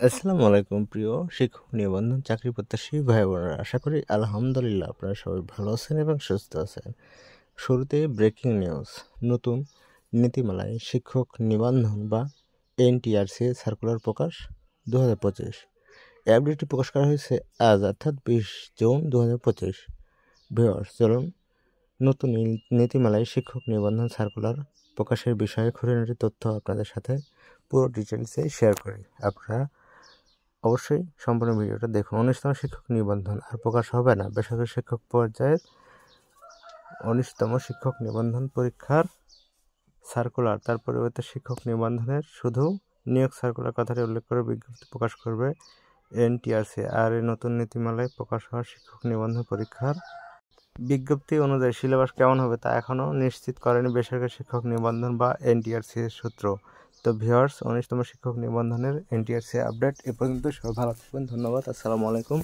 আসসালামু আলাইকুম প্রিয় শিক্ষক নিবন্ধন চাকরি প্রত্যাশী ভাই বোনেরা, আশা করি আলহামদুলিল্লাহ আপনারা সবাই ভালো আছেন এবং সুস্থ আছেন। শুরুতে ব্রেকিং নিউজ। নতুন নীতিমালায় শিক্ষক নিবন্ধন বা এনটিআরসি সার্কুলার প্রকাশ 2025। এই আপডেটটি প্রকাশ করা হয়েছে আজ অর্থাৎ 20 জুন 2025। ভিউয়ার্স, চলুন নতুন নীতিমালায় শিক্ষক নিবন্ধন সার্কুলার প্রকাশের বিষয়ে খুঁটিনাটি তথ্য আপনাদের সাথে পুরো ডিটেলসে শেয়ার করি। আপনারা অবশ্যই সম্পূর্ণ ভিডিওটা দেখুন। 19তম শিক্ষক নিবন্ধন আর প্রকাশ হবে না। বেসরকারি শিক্ষক পর্যায়ের 19তম শিক্ষক নিবন্ধন পরীক্ষার সার্কুলার, তার পরিবর্তে শিক্ষক নিবন্ধনের শুধু নিয়োগ সার্কুলার কথাটি উল্লেখ করে বিজ্ঞপ্তি প্রকাশ করবে এনটিআরসি। আর এই নতুন নীতিমালায় প্রকাশ হওয়া শিক্ষক নিবন্ধন পরীক্ষার বিজ্ঞপ্তি অনুযায়ী সিলেবাস কেমন হবে তা এখনও নিশ্চিত করেনি বেসরকারি শিক্ষক নিবন্ধন বা এনটিআরসি সূত্র। তো ভিউয়ার্স, 19তম শিক্ষক নিবন্ধনের এনটিআরসি আপডেট এ পর্যন্ত। সবাই ভালো থাকবেন, ধন্যবাদ, আসসালামু আলাইকুম।